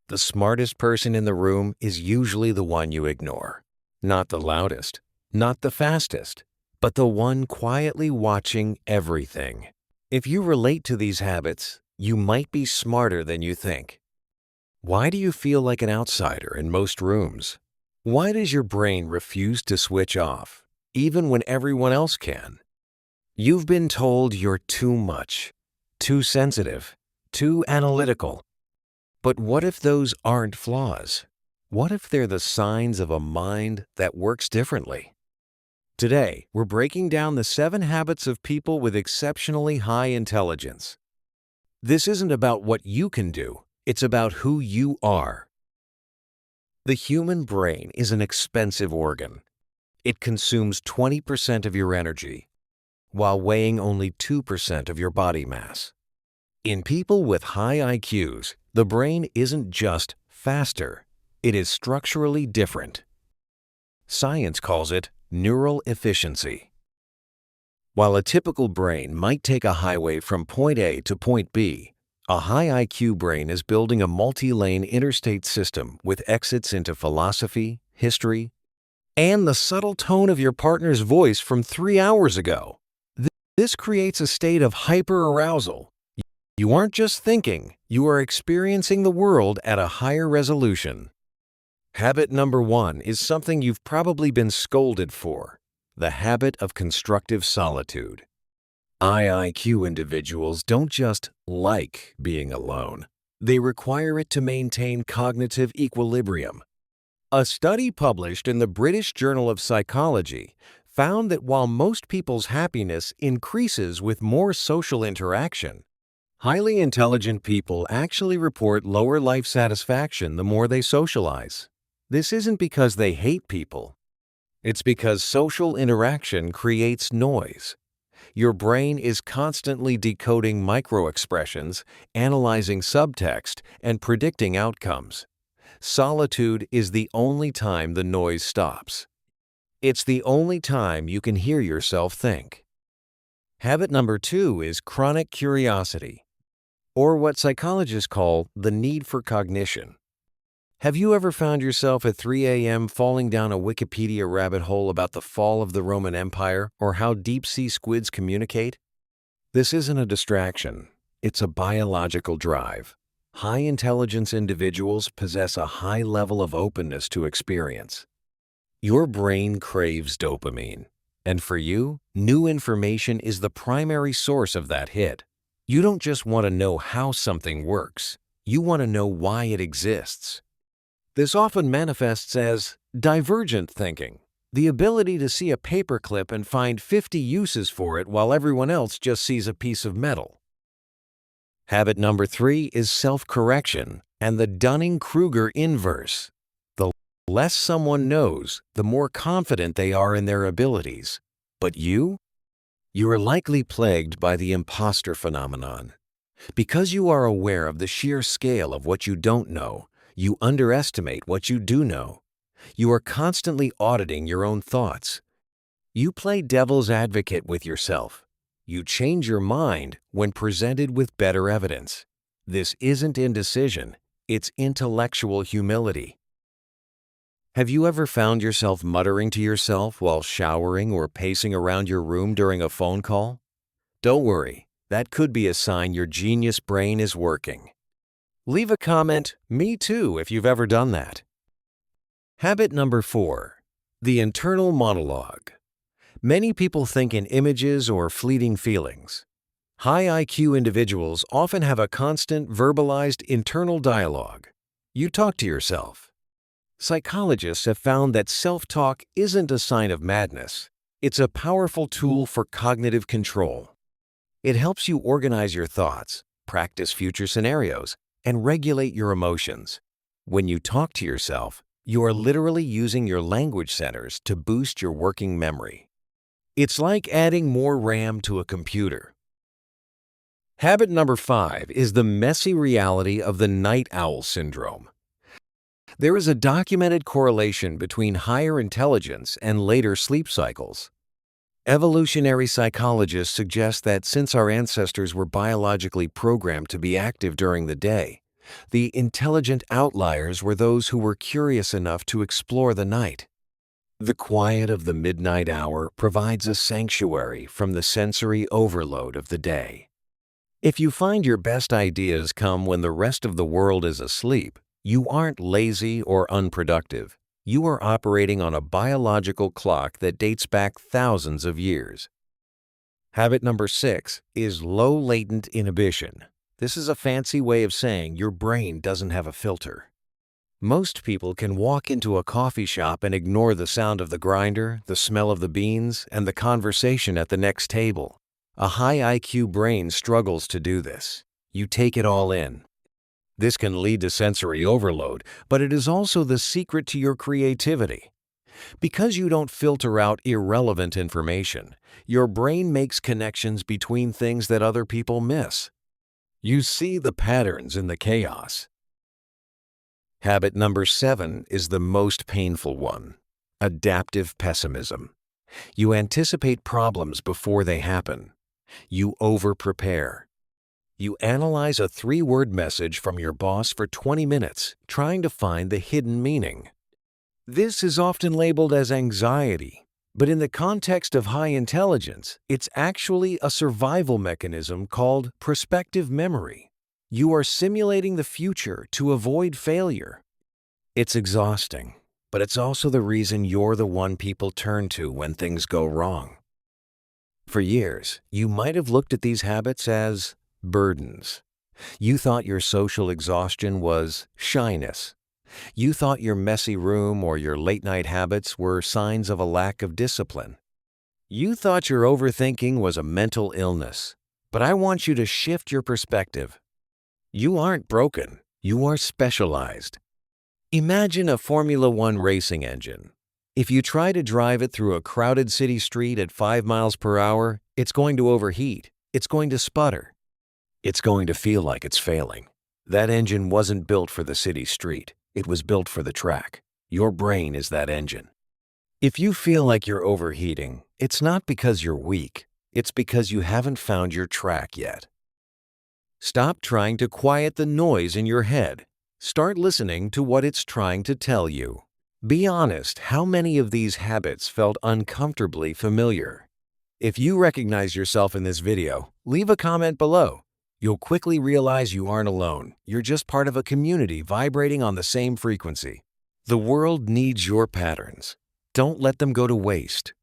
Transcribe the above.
The smartest person in the room is usually the one you ignore. Not the loudest, not the fastest, but the one quietly watching everything. If you relate to these habits, you might be smarter than you think. Why do you feel like an outsider in most rooms? Why does your brain refuse to switch off, even when everyone else can? You've been told you're too much, too sensitive, too analytical. But what if those aren't flaws? What if they're the signs of a mind that works differently? Today, we're breaking down the 7 habits of people with exceptionally high intelligence. This isn't about what you can do, it's about who you are. The human brain is an expensive organ. It consumes 20% of your energy, while weighing only 2% of your body mass. In people with high IQs, the brain isn't just faster, it is structurally different. Science calls it neural efficiency. While a typical brain might take a highway from point A to point B, a high IQ brain is building a multi-lane interstate system with exits into philosophy, history, and the subtle tone of your partner's voice from 3 hours ago. This creates a state of hyperarousal. You aren't just thinking, you are experiencing the world at a higher resolution. Habit number 1 is something you've probably been scolded for: the habit of constructive solitude. High IQ individuals don't just like being alone. They require it to maintain cognitive equilibrium. A study published in the British Journal of Psychology found that while most people's happiness increases with more social interaction, highly intelligent people actually report lower life satisfaction the more they socialize. This isn't because they hate people. It's because social interaction creates noise. Your brain is constantly decoding microexpressions, analyzing subtext, and predicting outcomes. Solitude is the only time the noise stops. It's the only time you can hear yourself think. Habit number 2 is chronic curiosity, or what psychologists call the need for cognition. Have you ever found yourself at 3 a.m. falling down a Wikipedia rabbit hole about the fall of the Roman Empire or how deep-sea squids communicate? This isn't a distraction. It's a biological drive. High-intelligence individuals possess a high level of openness to experience. Your brain craves dopamine, and for you, new information is the primary source of that hit. You don't just want to know how something works. You want to know why it exists. This often manifests as divergent thinking, the ability to see a paperclip and find 50 uses for it while everyone else just sees a piece of metal. Habit number 3 is self-correction and the Dunning-Kruger inverse. The less someone knows, the more confident they are in their abilities. But you are likely plagued by the imposter phenomenon. Because you are aware of the sheer scale of what you don't know, you underestimate what you do know. You are constantly auditing your own thoughts. You play devil's advocate with yourself. You change your mind when presented with better evidence. This isn't indecision, it's intellectual humility. Have you ever found yourself muttering to yourself while showering or pacing around your room during a phone call? Don't worry, that could be a sign your genius brain is working. Leave a comment, "Me too," if you've ever done that. Habit number 4, the internal monologue. Many people think in images or fleeting feelings. High IQ individuals often have a constant verbalized internal dialogue. You talk to yourself. Psychologists have found that self-talk isn't a sign of madness. It's a powerful tool for cognitive control. It helps you organize your thoughts, practice future scenarios, and regulate your emotions. When you talk to yourself, you are literally using your language centers to boost your working memory. It's like adding more RAM to a computer. Habit number 5 is the messy reality of the night owl syndrome. There is a documented correlation between higher intelligence and later sleep cycles. Evolutionary psychologists suggest that since our ancestors were biologically programmed to be active during the day, The intelligent outliers were those who were curious enough to explore the night. The quiet of the midnight hour provides a sanctuary from the sensory overload of the day. If you find your best ideas come when the rest of the world is asleep, you aren't lazy or unproductive. You are operating on a biological clock that dates back thousands of years. Habit number 6 is low latent inhibition. This is a fancy way of saying your brain doesn't have a filter. Most people can walk into a coffee shop and ignore the sound of the grinder, the smell of the beans, and the conversation at the next table. A high IQ brain struggles to do this. You take it all in. This can lead to sensory overload, but it is also the secret to your creativity. Because you don't filter out irrelevant information, your brain makes connections between things that other people miss. You see the patterns in the chaos. Habit number 7 is the most painful one: adaptive pessimism. You anticipate problems before they happen. You over-prepare. You analyze a 3-word message from your boss for 20 minutes, trying to find the hidden meaning. This is often labeled as anxiety, but in the context of high intelligence, it's actually a survival mechanism called prospective memory. You are simulating the future to avoid failure. It's exhausting, but it's also the reason you're the one people turn to when things go wrong. For years, you might have looked at these habits as burdens. You thought your social exhaustion was shyness. You thought your messy room or your late-night habits were signs of a lack of discipline. You thought your overthinking was a mental illness. But I want you to shift your perspective. You aren't broken. You are specialized. Imagine a Formula One racing engine. If you try to drive it through a crowded city street at 5 miles per hour, it's going to overheat. It's going to sputter. It's going to feel like it's failing. That engine wasn't built for the city street. It was built for the track. Your brain is that engine. If you feel like you're overheating, it's not because you're weak. It's because you haven't found your track yet. Stop trying to quiet the noise in your head. Start listening to what it's trying to tell you. Be honest, how many of these habits felt uncomfortably familiar? If you recognize yourself in this video, leave a comment below. You'll quickly realize you aren't alone. You're just part of a community vibrating on the same frequency. The world needs your patterns. Don't let them go to waste.